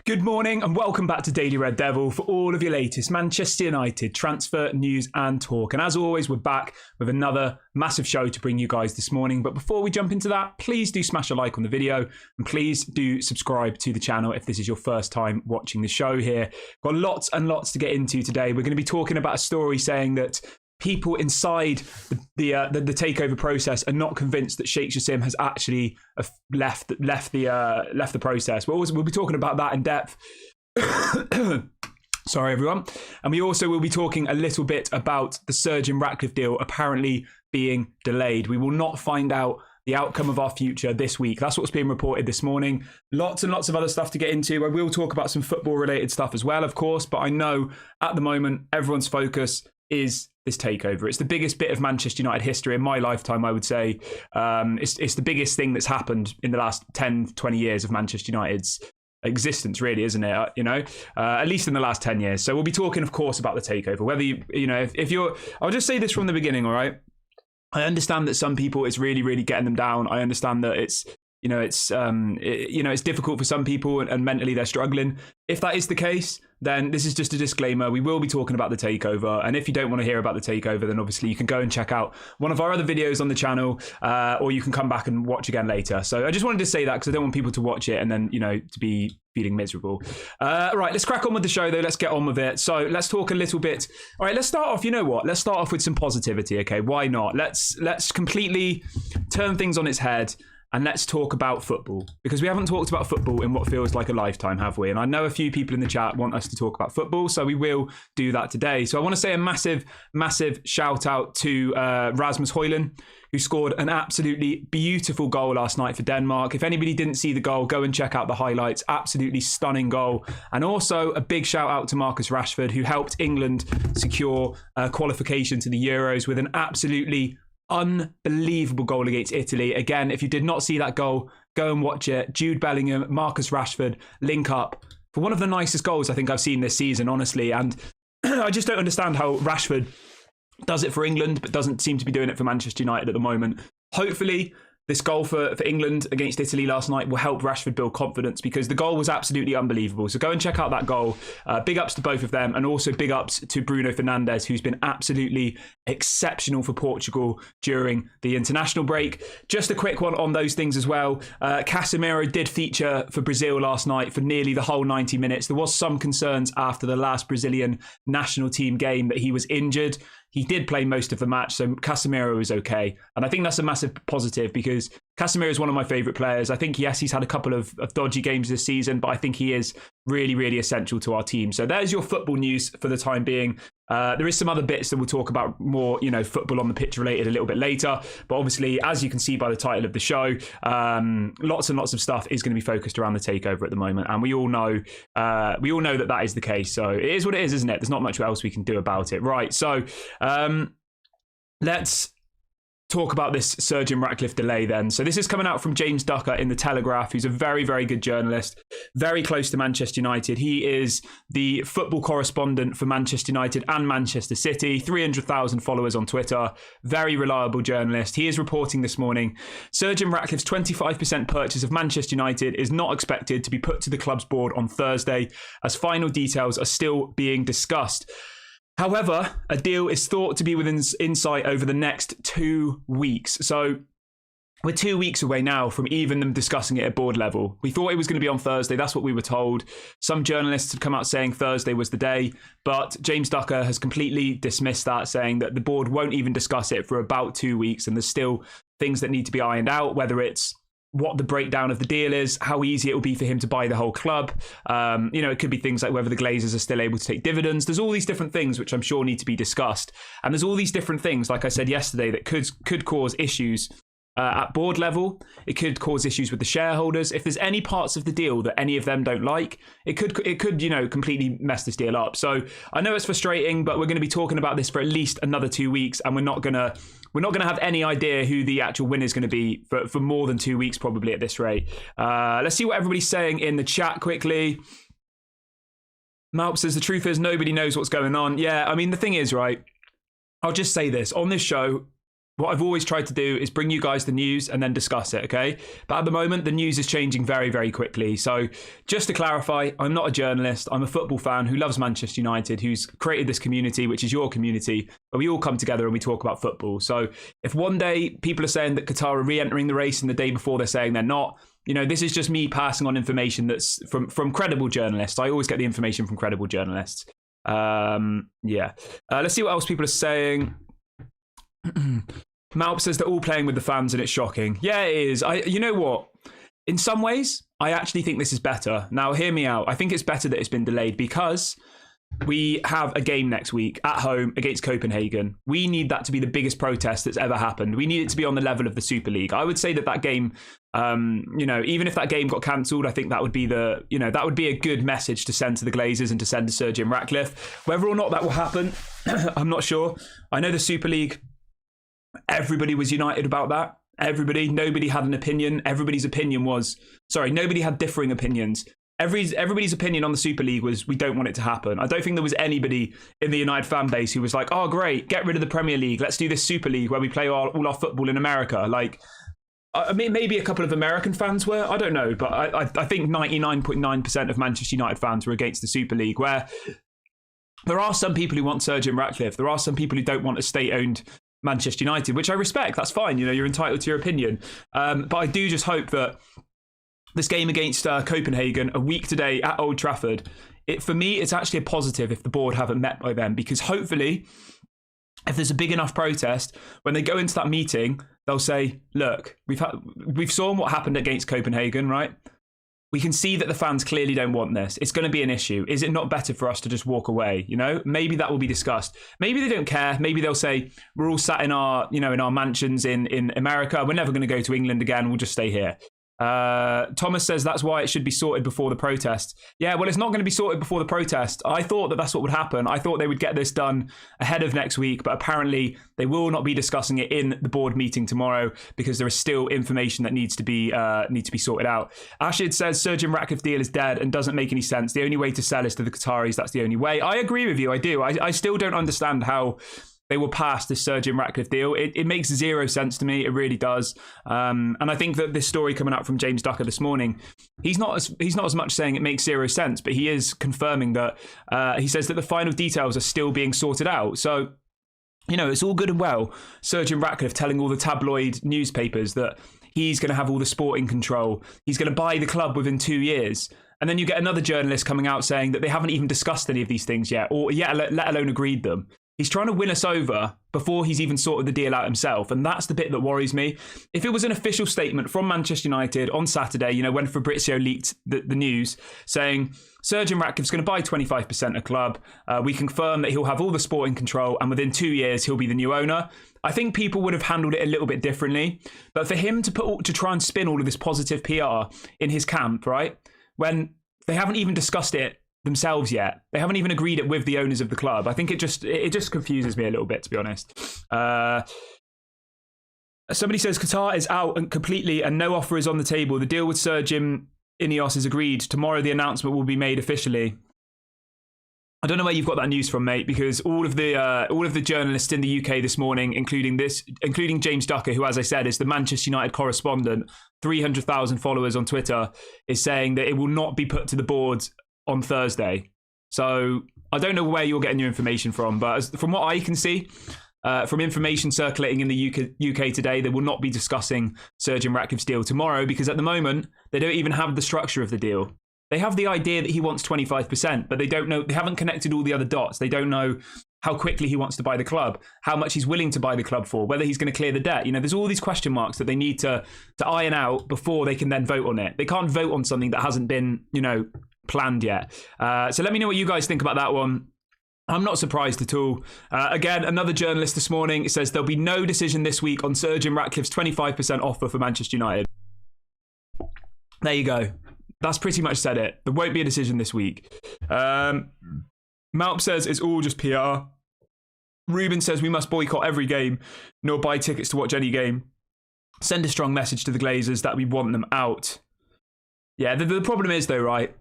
Good morning and welcome back to Daily Red Devil for all of your latest Manchester United transfer news and talk. And as always, we're back with another massive show to bring you guys this morning. But before we jump into that, please do smash a like on the video and please do subscribe to the channel if this is your first time watching the show here. Got lots and lots to get into today. We're going to be talking about a story saying that people inside the takeover process are not convinced that Sheikh Jassim has actually left the process. We'll be talking about that in depth. Sorry, everyone. And we also will be talking a little bit about the Sir Jim Ratcliffe deal apparently being delayed. We will not find out the outcome of our future this week. That's what's being reported this morning. Lots and lots of other stuff to get into. I will talk about some football related stuff as well, of course, but I know at the moment everyone's focus is this takeover. It's the biggest bit of Manchester United history in my lifetime, I would say. It's the biggest thing that's happened in the last 10, 20 years of Manchester United's existence, really, isn't it? At least in the last 10 years. So we'll be talking, of course, about the takeover. Whether if you're, I'll just say this from the beginning, all right? I understand that some people, it's really, really getting them down. I understand that it's difficult for some people and mentally they're struggling. If that is the case, then this is just a disclaimer. We will be talking about the takeover. And if you don't want to hear about the takeover, then obviously you can go and check out one of our other videos on the channel, or you can come back and watch again later. So I just wanted to say that because I don't want people to watch it and then, to be feeling miserable. Right, let's crack on with the show though. Let's get on with it. So let's talk a little bit. All right, let's start off. You know what? Let's start off with some positivity. Okay, why not? Let's completely turn things on its head. And let's talk about football, because we haven't talked about football in what feels like a lifetime, have we? And I know a few people in the chat want us to talk about football, so we will do that today. So I want to say a massive, massive shout out to Rasmus Højlund, who scored an absolutely beautiful goal last night for Denmark. If anybody didn't see the goal, go and check out the highlights. Absolutely stunning goal. And also a big shout out to Marcus Rashford, who helped England secure qualification to the Euros with an absolutely unbelievable goal against Italy. Again, if you did not see that goal, go and watch it. Jude Bellingham, Marcus Rashford link up for one of the nicest goals I think I've seen this season, honestly. And I just don't understand how Rashford does it for England but doesn't seem to be doing it for Manchester United at the moment. Hopefully this goal for England against Italy last night will help Rashford build confidence, because the goal was absolutely unbelievable. So go and check out that goal. Big ups to both of them, and also big ups to Bruno Fernandes, who's been absolutely exceptional for Portugal during the international break. Just a quick one on those things as well. Casemiro did feature for Brazil last night for nearly the whole 90 minutes. There was some concerns after the last Brazilian national team game that he was injured. He did play most of the match, so Casemiro is okay. And I think that's a massive positive, because Casemiro is one of my favourite players. I think, yes, he's had a couple of dodgy games this season, but I think he is really, really essential to our team. So there's your football news for the time being. There is some other bits that we'll talk about more, football on the pitch related a little bit later. But obviously, as you can see by the title of the show, lots and lots of stuff is going to be focused around the takeover at the moment. And we all know that is the case. So it is what it is, isn't it? There's not much else we can do about it. Right. So let's talk about this Sir Jim Ratcliffe delay then. So this is coming out from James Ducker in The Telegraph, who's a very, very good journalist, very close to Manchester United. He is the football correspondent for Manchester United and Manchester City, 300,000 followers on Twitter, very reliable journalist. He is reporting this morning, Sir Jim Ratcliffe's 25% purchase of Manchester United is not expected to be put to the club's board on Thursday, as final details are still being discussed. However, a deal is thought to be within insight over the next 2 weeks. So we're 2 weeks away now from even them discussing it at board level. We thought it was going to be on Thursday. That's what we were told. Some journalists had come out saying Thursday was the day, but James Ducker has completely dismissed that, saying that the board won't even discuss it for about 2 weeks. And there's still things that need to be ironed out, whether it's what the breakdown of the deal is, how easy it will be for him to buy the whole club. It could be things like whether the Glazers are still able to take dividends. There's all these different things which I'm sure need to be discussed. And there's all these different things, like I said yesterday, that could cause issues at board level. It could cause issues with the shareholders. If there's any parts of the deal that any of them don't like, it could completely mess this deal up. So I know it's frustrating, but we're going to be talking about this for at least another 2 weeks, and we're not going to have any idea who the actual winner is going to be for more than 2 weeks probably at this rate. Let's see what everybody's saying in the chat quickly. Malp says the truth is nobody knows what's going on. Yeah, I mean, the thing is, right, I'll just say this on this show, what I've always tried to do is bring you guys the news and then discuss it, okay? But at the moment, the news is changing very, very quickly. So just to clarify, I'm not a journalist. I'm a football fan who loves Manchester United, who's created this community, which is your community, where we all come together and we talk about football. So if one day people are saying that Qatar are re-entering the race and the day before they're saying they're not, this is just me passing on information that's from credible journalists. I always get the information from credible journalists. Let's see what else people are saying. Malp says they're all playing with the fans and it's shocking. Yeah, it is. You know what? In some ways, I actually think this is better. Now, hear me out. I think it's better that it's been delayed because we have a game next week at home against Copenhagen. We need that to be the biggest protest that's ever happened. We need it to be on the level of the Super League. I would say that game, even if that game got cancelled, I think that would be that would be a good message to send to the Glazers and to send to Sir Jim Ratcliffe. Whether or not that will happen, I'm not sure. I know the Super League, everybody was united about that. Nobody had an opinion. Nobody had differing opinions. Everybody's opinion on the Super League was we don't want it to happen. I don't think there was anybody in the United fan base who was like, oh great, get rid of the Premier League, let's do this Super League where we play all our football in America. Like, I mean, maybe a couple of American fans were, I don't know, but I think 99.9% of Manchester United fans were against the Super League, where there are some people who want Sir Jim Ratcliffe, there are some people who don't want a state-owned Manchester United, which I respect. That's fine. You're entitled to your opinion. But I do just hope that this game against Copenhagen, a week today at Old Trafford, for me, it's actually a positive if the board haven't met by then, because hopefully, if there's a big enough protest, when they go into that meeting, they'll say, look, we've saw what happened against Copenhagen, right? We can see that the fans clearly don't want this. It's going to be an issue. Is it not better for us to just walk away? Maybe that will be discussed. Maybe they don't care. Maybe they'll say, we're all sat in our, in our mansions in America. We're never going to go to England again. We'll just stay here. Thomas says that's why it should be sorted before the protest. Yeah, well, it's not going to be sorted before the protest. I thought that that's what would happen. I thought they would get this done ahead of next week, but apparently they will not be discussing it in the board meeting tomorrow because there is still information that needs to be sorted out. Ashid says Sir Jim Ratcliffe deal is dead and doesn't make any sense. The only way to sell is to the Qataris. That's the only way. I agree with you. I do. I still don't understand how they will pass this Sir Jim Ratcliffe deal. It makes zero sense to me. It really does. And I think that this story coming out from James Ducker this morning, he's not as much saying it makes zero sense, but he is confirming that he says that the final details are still being sorted out. So, it's all good and well. Sir Jim Ratcliffe telling all the tabloid newspapers that he's going to have all the sporting control. He's going to buy the club within 2 years. And then you get another journalist coming out saying that they haven't even discussed any of these things yet, or let alone agreed them. He's trying to win us over before he's even sorted the deal out himself. And that's the bit that worries me. If it was an official statement from Manchester United on Saturday, when Fabrizio leaked the news saying Sir Jim Ratcliffe's going to buy 25% of club, we confirm that he'll have all the sporting control and within 2 years he'll be the new owner, I think people would have handled it a little bit differently. But for him to try and spin all of this positive PR in his camp, right, when they haven't even discussed it themselves yet. They haven't even agreed it with the owners of the club. I think it just confuses me a little bit, to be honest. Somebody says Qatar is out and completely and no offer is on the table. The deal with Sir Jim Ineos is agreed. Tomorrow the announcement will be made officially. I don't know where you've got that news from, mate, because all of the journalists in the UK this morning, including James Ducker, who, as I said, is the Manchester United correspondent, 300,000 followers on Twitter, is saying that it will not be put to the board on Thursday. So I don't know where you're getting your information from, but from what I can see, from information circulating in the UK today, they will not be discussing Sir Jim Ratcliffe's deal tomorrow because at the moment, they don't even have the structure of the deal. They have the idea that he wants 25%, but they don't know, they haven't connected all the other dots. They don't know how quickly he wants to buy the club, how much he's willing to buy the club for, whether he's going to clear the debt. There's all these question marks that they need to iron out before they can then vote on it. They can't vote on something that hasn't been, planned yet. So let me know what you guys think about that one. I'm not surprised at all. Again, another journalist this morning says there'll be no decision this week on Sir Jim Ratcliffe's 25% offer for Manchester United. There you go. That's pretty much said it. There won't be a decision this week. Malp says it's all just PR. Ruben says we must boycott every game, nor buy tickets to watch any game. Send a strong message to the Glazers that we want them out. Yeah, the problem is though, right?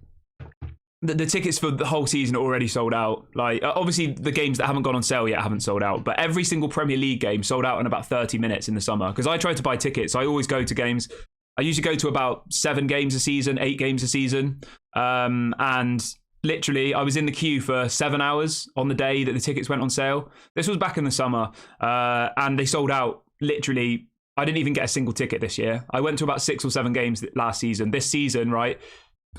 the tickets for the whole season are already sold out. Like, obviously, the games that haven't gone on sale yet haven't sold out, but every single Premier League game sold out in about 30 minutes in the summer. Because I tried to buy tickets. I always go to games. I usually go to about 7 games a season, 8 games a season. And literally, I was in the queue for 7 hours on the day that the tickets went on sale. This was back in the summer. And they sold out literally. I didn't even get a single ticket this year. I went to about 6 or 7 games last season. This season, right,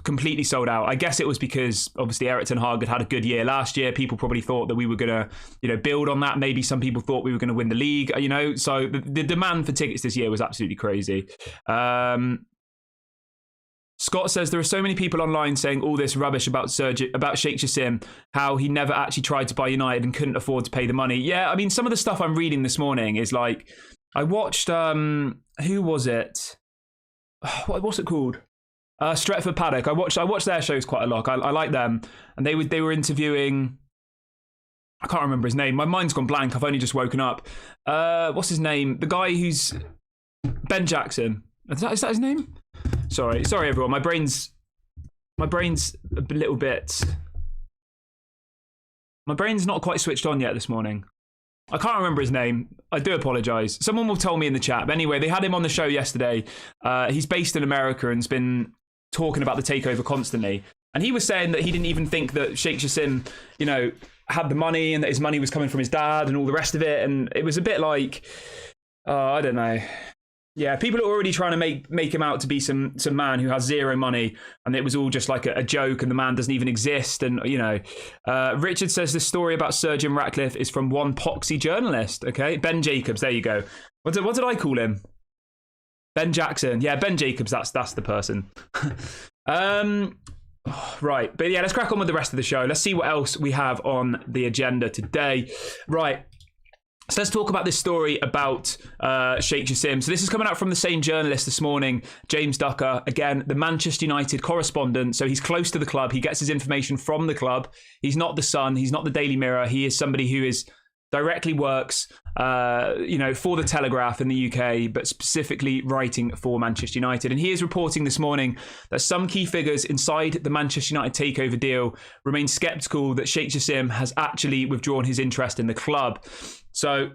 completely sold out. I guess it was because obviously Erik ten Hag had a good year last year. People probably thought that we were going to, build on that. Maybe some people thought we were going to win the league, So the demand for tickets this year was absolutely crazy. Scott says there are so many people online saying all this rubbish about Sheikh Jassim, how he never actually tried to buy United and couldn't afford to pay the money. Yeah, I mean, some of the stuff I'm reading this morning is like, I watched, who was it? What's it called? Stretford Paddock. I watched their shows quite a lot. I like them, and they were interviewing. I can't remember his name. My mind's gone blank. I've only just woken up. What's his name? The guy who's Ben Jackson. Is that his name? Sorry, everyone. My brain's a little bit. My brain's not quite switched on yet this morning. I can't remember his name. I do apologise. Someone will tell me in the chat. But anyway, they had him on the show yesterday. He's based in America and's been talking about the takeover constantly. And he was saying that he didn't even think that Sheikh Jassim, had the money and that his money was coming from his dad and all the rest of it. And it was a bit like, I don't know. Yeah, people are already trying to make him out to be some man who has zero money, and it was all just like a joke, and the man doesn't even exist. And Richard says this story about Sir Jim Ratcliffe is from one poxy journalist. Okay, Ben Jacobs. There you go. What did I call him? Ben Jackson. Yeah, Ben Jacobs. That's the person. Right, but yeah, let's crack on with the rest of the show. Let's see what else we have on the agenda today. Right. So let's talk about this story about Sheikh Jassim. So this is coming out from the same journalist this morning, James Ducker. Again, the Manchester United correspondent. So he's close to the club. He gets his information from the club. He's not the Sun. He's not the Daily Mirror. He is somebody who directly works, for the Telegraph in the UK, but specifically writing for Manchester United. And he is reporting this morning that some key figures inside the Manchester United takeover deal remain sceptical that Sheikh Jassim has actually withdrawn his interest in the club. So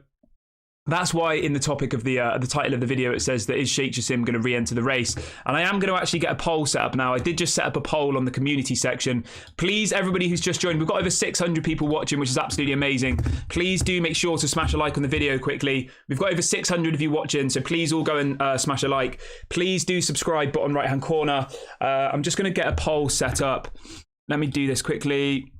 that's why in the topic of the title of the video, it says that is Sheikh Jassim going to re-enter the race? And I am going to actually get a poll set up now. I did just set up a poll on the community section. Please, everybody who's just joined, we've got over 600 people watching, which is absolutely amazing. Please do make sure to smash a like on the video quickly. We've got over 600 of you watching, so please all go and smash a like. Please do subscribe, bottom right-hand corner. I'm just going to get a poll set up. Let me do this quickly.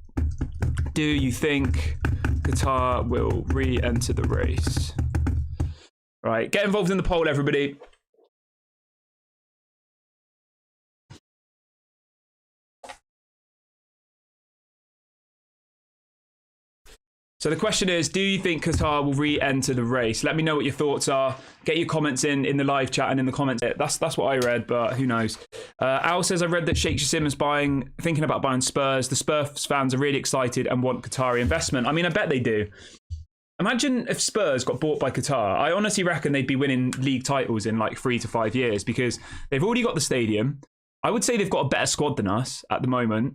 Do you think Qatar will re-enter the race? Right, get involved in the poll, everybody. So the question is, do you think Qatar will re-enter the race? Let me know what your thoughts are. Get your comments in the live chat and in the comments. That's what I read, but who knows? Al says, I read that Sheikh Jassim is thinking about buying Spurs. The Spurs fans are really excited and want Qatari investment. I mean, I bet they do. Imagine if Spurs got bought by Qatar. I honestly reckon they'd be winning league titles in like 3 to 5 years because they've already got the stadium. I would say they've got a better squad than us at the moment.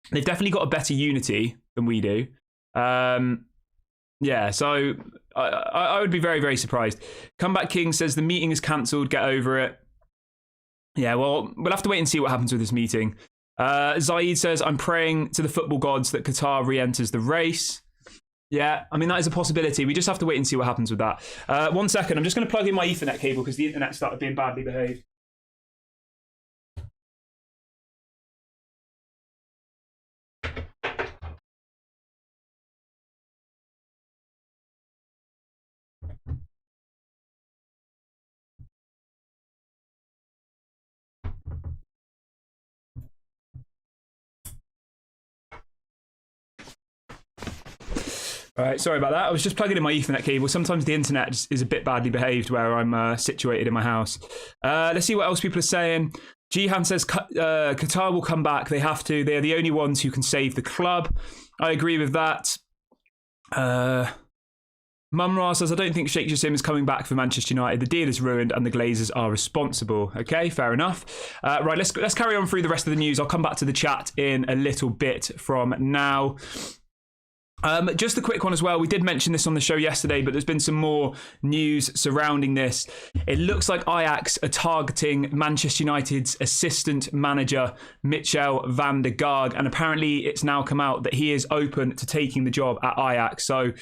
They've definitely got a better unity than we do. So I would be very, very surprised. Comeback King says the meeting is cancelled. Get over it. Yeah, well, we'll have to wait and see what happens with this meeting. Zaid says, I'm praying to the football gods that Qatar re-enters the race. Yeah, I mean, that is a possibility. We just have to wait and see what happens with that. 1 second, I'm just going to plug in my Ethernet cable because the internet started being badly behaved. All right, sorry about that. I was just plugging in my Ethernet cable. Sometimes the internet is a bit badly behaved where I'm situated in my house. Let's see what else people are saying. Jihan says Qatar will come back. They have to. They're the only ones who can save the club. I agree with that. Mumra says, I don't think Sheikh Jassim is coming back for Manchester United. The deal is ruined and the Glazers are responsible. Okay, fair enough. Right, let's carry on through the rest of the news. I'll come back to the chat in a little bit from now. Just a quick one as well. We did mention this on the show yesterday, but there's been some more news surrounding this. It looks like Ajax are targeting Manchester United's assistant manager, Michel van der Gaag, and apparently it's now come out that he is open to taking the job at Ajax. So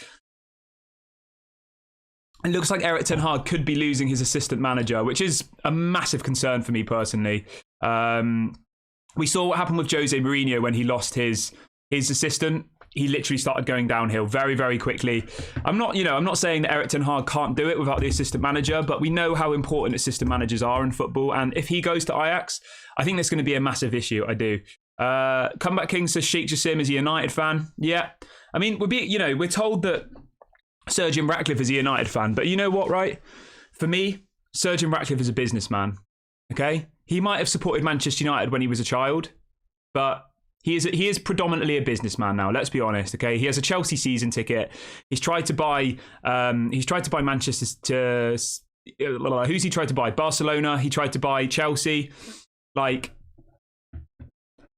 it looks like Erik ten Hag could be losing his assistant manager, which is a massive concern for me personally. We saw what happened with Jose Mourinho when he lost his assistant. He literally started going downhill very, very quickly. I'm not saying that Erik ten Hag can't do it without the assistant manager, but we know how important assistant managers are in football. And if he goes to Ajax, I think that's going to be a massive issue. I do. Comeback King says Sheikh Jassim is a United fan. Yeah, I mean, we're told that Sir Jim Ratcliffe is a United fan, but you know what, right? For me, Sir Jim Ratcliffe is a businessman. Okay, he might have supported Manchester United when he was a child, but he is predominantly a businessman now. Let's be honest. Okay, he has a Chelsea season ticket. He's tried to buy Manchester to. Who's he tried to buy? Barcelona. He tried to buy Chelsea. Like,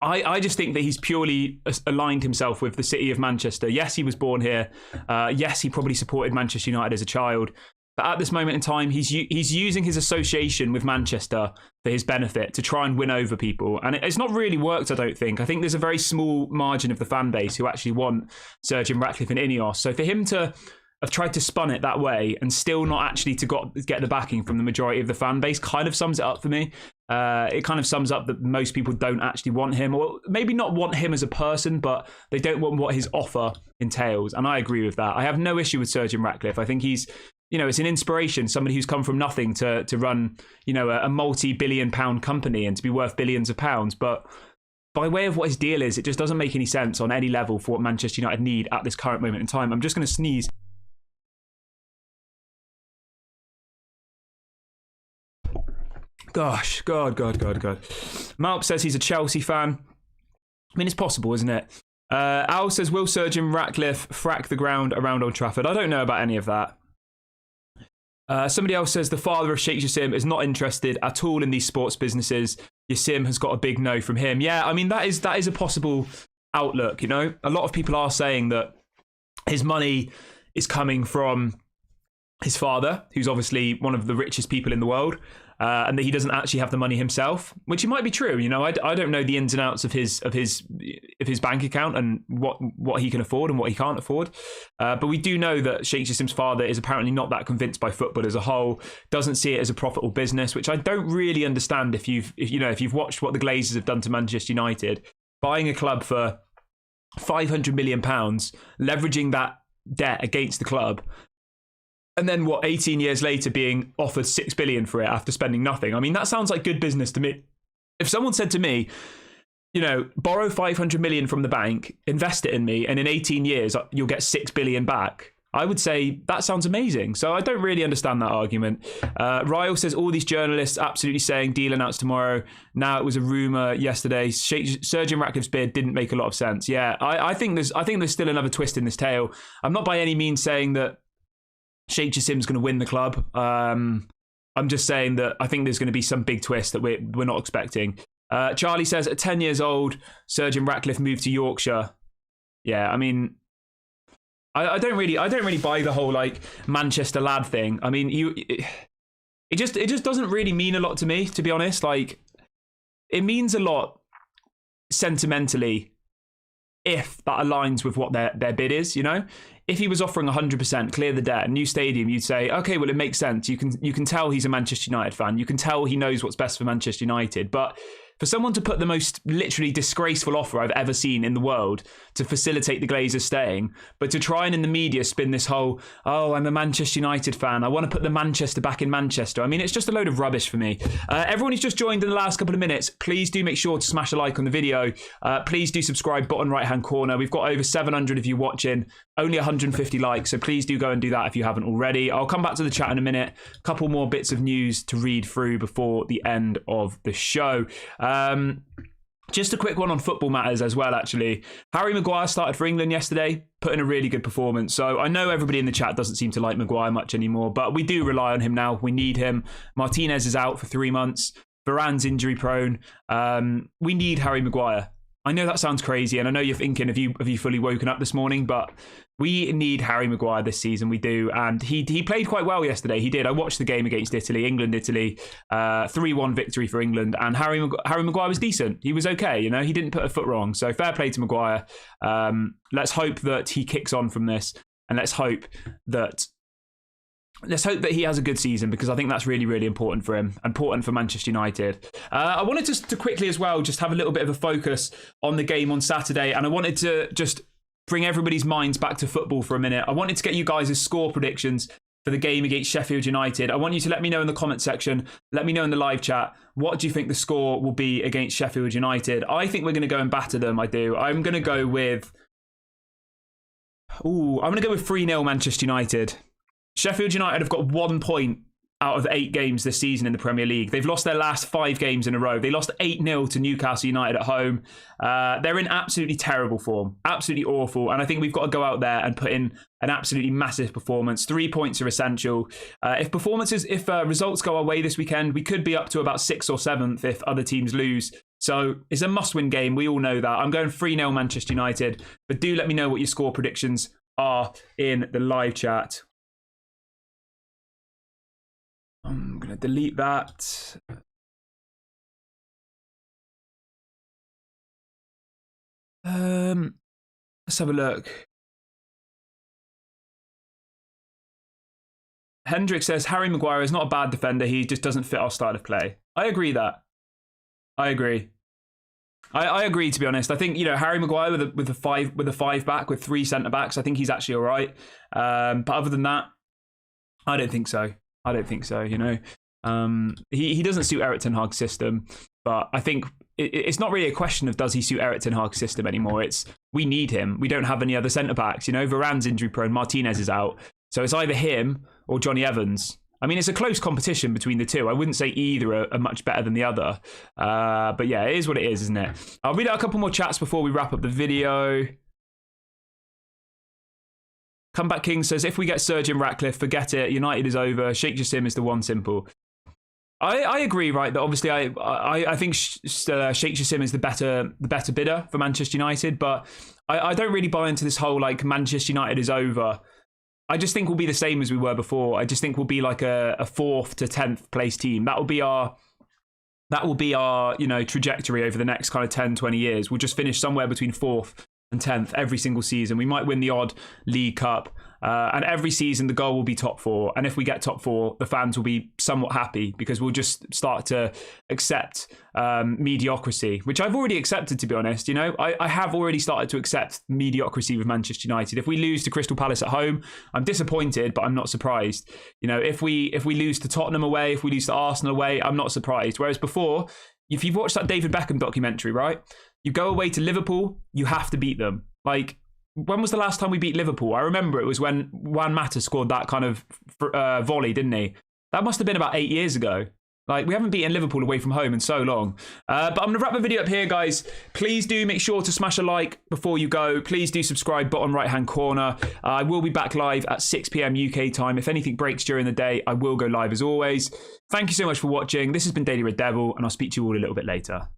I just think that he's purely aligned himself with the city of Manchester. Yes, he was born here. Yes, he probably supported Manchester United as a child. But at this moment in time, he's using his association with Manchester for his benefit to try and win over people. And it's not really worked, I don't think. I think there's a very small margin of the fan base who actually want Sir Jim Ratcliffe and Ineos. So for him to have tried to spun it that way and still not actually to get the backing from the majority of the fan base kind of sums it up for me. It kind of sums up that most people don't actually want him, or maybe not want him as a person, but they don't want what his offer entails. And I agree with that. I have no issue with Sir Jim Ratcliffe. I think he's, it's an inspiration, somebody who's come from nothing to run, a multi-billion-pound company and to be worth billions of pounds. But by way of what his deal is, it just doesn't make any sense on any level for what Manchester United need at this current moment in time. I'm just going to sneeze. Gosh, God. Malp says he's a Chelsea fan. I mean, it's possible, isn't it? Al says, will Sir Jim Ratcliffe frack the ground around Old Trafford? I don't know about any of that. Somebody else says the father of Sheikh Jassim is not interested at all in these sports businesses. Jassim has got a big no from him. Yeah, I mean, that is a possible outlook, A lot of people are saying that his money is coming from his father, who's obviously one of the richest people in the world. And that he doesn't actually have the money himself, which might be true. I don't know the ins and outs of his bank account and what he can afford and what he can't afford. But we do know that Sheikh Jassim's father is apparently not that convinced by football as a whole. Doesn't see it as a profitable business, which I don't really understand. If you've watched what the Glazers have done to Manchester United, buying a club for £500 million, leveraging that debt against the club. And then 18 years later being offered $6 billion for it after spending nothing. I mean, that sounds like good business to me. If someone said to me, borrow $500 million from the bank, invest it in me, and in 18 years you'll get $6 billion back, I would say that sounds amazing. So I don't really understand that argument. Ryle says all these journalists absolutely saying deal announced tomorrow. Now it was a rumor yesterday. Sir Jim Ratcliffe's bid didn't make a lot of sense. Yeah, I think there's still another twist in this tale. I'm not by any means saying that Sheikh Jassim's going to win the club. I'm just saying that I think there's going to be some big twist that we're not expecting. Charlie says at 10 years old, Sir Jim Ratcliffe moved to Yorkshire. Yeah, I mean, I don't really buy the whole like Manchester lad thing. I mean, it just doesn't really mean a lot to me, to be honest. Like, it means a lot sentimentally if that aligns with what their bid is, If he was offering 100%, clear the debt, new stadium, you'd say, okay, well, it makes sense. You can tell he's a Manchester United fan. You can tell he knows what's best for Manchester United. But for someone to put the most literally disgraceful offer I've ever seen in the world to facilitate the Glazers staying, but to try and in the media spin this whole, oh, I'm a Manchester United fan, I want to put the Manchester back in Manchester. I mean, it's just a load of rubbish for me. Everyone who's just joined in the last couple of minutes, please do make sure to smash a like on the video. Please do subscribe, bottom right hand corner. We've got over 700 of you watching, only 150 likes, so please do go and do that if you haven't already. I'll come back to the chat in a minute. A couple more bits of news to read through before the end of the show. Just a quick one on football matters as well, actually. Harry Maguire started for England yesterday, put in a really good performance. So I know everybody in the chat doesn't seem to like Maguire much anymore, but we do rely on him now. We need him. Martinez is out for 3 months. Varane's injury prone. We need Harry Maguire. I know that sounds crazy, and I know you're thinking, have you fully woken up this morning? But we need Harry Maguire this season. We do, and he played quite well yesterday. He did. I watched the game against Italy, England-Italy, 3-1 victory for England, and Harry Maguire was decent. He was okay. You know, he didn't put a foot wrong. So fair play to Maguire. Let's hope that he kicks on from this, and let's hope that he has a good season, because I think that's really, really important for him, important for Manchester United. I wanted to quickly as well just have a little bit of a focus on the game on Saturday, and I wanted to just bring everybody's minds back to football for a minute. I wanted to get you guys' score predictions for the game against Sheffield United. I want you to let me know in the comment section, let me know in the live chat, what do you think the score will be against Sheffield United? I think we're going to go and batter them, I do. I'm going to go with 3-0 Manchester United. Sheffield United have got 1 point out of 8 games this season in the Premier League. They've lost their last 5 games in a row. They lost 8-0 to Newcastle United at home. They're in absolutely terrible form, absolutely awful. And I think we've got to go out there and put in an absolutely massive performance. 3 points are essential. If results go our way this weekend, we could be up to about 6th or 7th if other teams lose. So it's a must-win game. We all know that. I'm going 3-0 Manchester United. But do let me know what your score predictions are in the live chat. I'm going to delete that. Let's have a look. Hendrik says, Harry Maguire is not a bad defender. He just doesn't fit our style of play. I agree that. I agree. I agree, to be honest. I think, Harry Maguire with a five back with 3 centre backs, I think he's actually all right. But other than that, I don't think so. He doesn't suit Erik ten Hag's system, but I think it's not really a question of does he suit Erik ten Hag's system anymore. It's we need him. We don't have any other centre backs. Varane's injury prone. Martinez is out, so it's either him or Johnny Evans. I mean, it's a close competition between the two. I wouldn't say either are much better than the other. But yeah, it is what it is, isn't it? I'll read out a couple more chats before we wrap up the video. Comeback King says, if we get Sir Jim Ratcliffe, forget it. United is over. Sheikh Jassim is the one simple. I agree, right? That obviously I think Sheikh Jassim is the better bidder for Manchester United, but I don't really buy into this whole like Manchester United is over. I just think we'll be the same as we were before. I just think we'll be like a 4th to 10th place team. That will be our trajectory over the next kind of 10, 20 years. We'll just finish somewhere between 4th and 10th every single season. We might win the odd League Cup, and every season the goal will be top 4. And if we get top 4, the fans will be somewhat happy, because we'll just start to accept mediocrity, which I've already accepted, to be honest. I have already started to accept mediocrity with Manchester United. If we lose to Crystal Palace at home, I'm disappointed, but I'm not surprised. If we lose to Tottenham away, if we lose to Arsenal away, I'm not surprised. Whereas before, if you've watched that David Beckham documentary, right? You go away to Liverpool, you have to beat them. Like, when was the last time we beat Liverpool? I remember it was when Juan Mata scored that kind of volley, didn't he? That must have been about 8 years ago. Like, we haven't beaten Liverpool away from home in so long. But I'm going to wrap the video up here, guys. Please do make sure to smash a like before you go. Please do subscribe, bottom right-hand corner. I will be back live at 6 p.m. UK time. If anything breaks during the day, I will go live as always. Thank you so much for watching. This has been Daily Red Devil, and I'll speak to you all a little bit later.